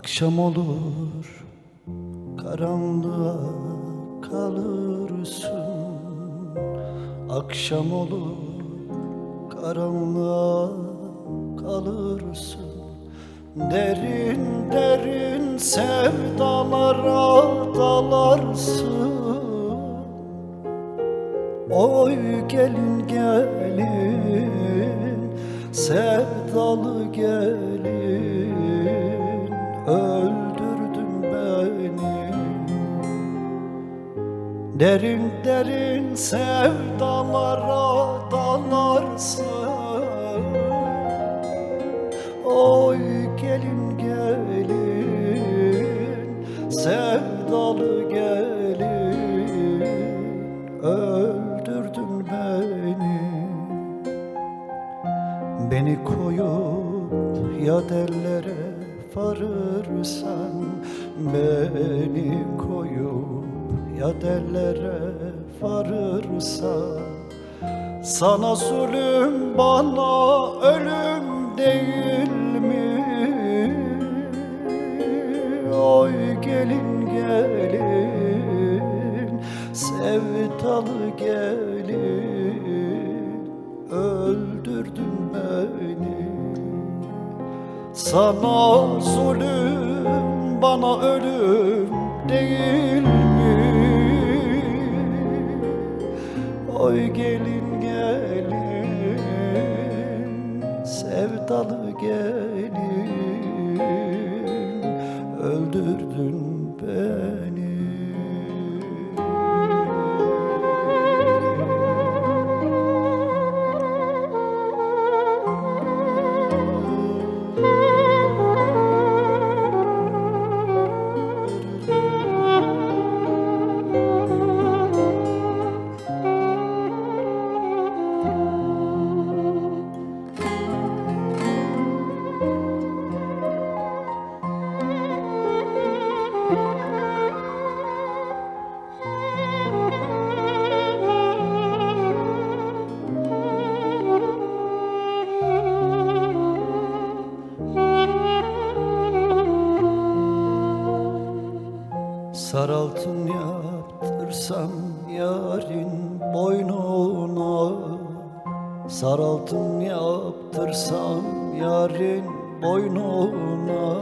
Akşam olur, karanlığa kalırsın. Akşam olur, karanlığa kalırsın. Derin derin sevdalara dalarsın. Oy gelin gelin, sevdalı gelin, öldürdün beni. Derin derin sevdalara dalarsın. Oy gelin gelin, sevdalı gelin, öldürdün beni. Beni koyup yadellere varırsan, beni koyup yadellere varırsan, sana zulüm bana ölüm değil mi? Oy gelin gelin, sevdalı gelin, öldürdün beni. Sana zulüm bana ölüm değil mi? Oy gelin gelin, sevdalı gelin, öldürdün beni. Saraltın yaptırsam yarın boynuna, saraltın yaptırsam yarın boynuna.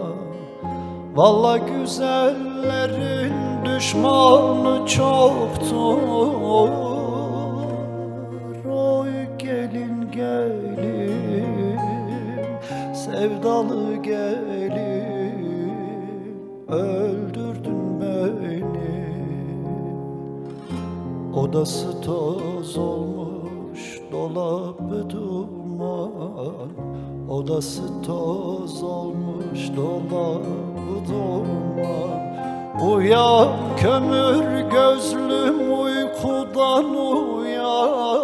Vallahi güzellerin düşmanı çoktur. Oy gelin gelin, sevdalı gelin, öldürdün beni. Odası toz olmuş, dolabı duman. Odası toz olmuş, dolabı duman. Uyan kömür gözlüm, uykudan uyan.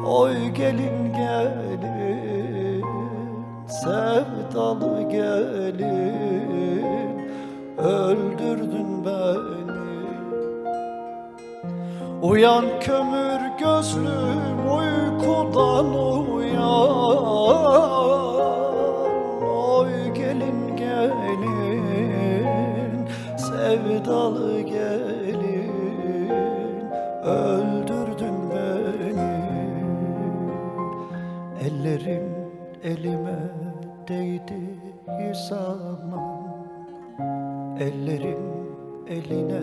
Oy gelin gelin, sevdalı gelin, öldürdün beni. Uyan kömür gözlüm, uykudan uyan. Oy gelin gelin, sevdalı gelin, öldürdün beni. Ellerin elime değdi zaman, ellerin eline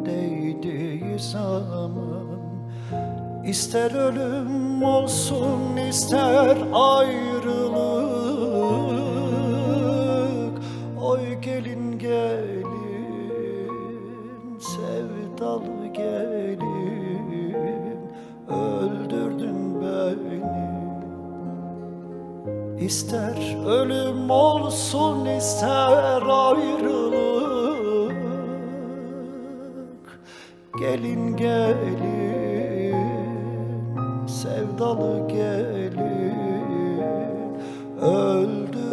değdiği zaman. İster ölüm olsun, ister ayrılık. Oy gelin gelin, sevdalı gelin, öldürdün beni. İster ölüm olsun, ister ayrılık. Gelin gelin, sevdalı gelin, öldü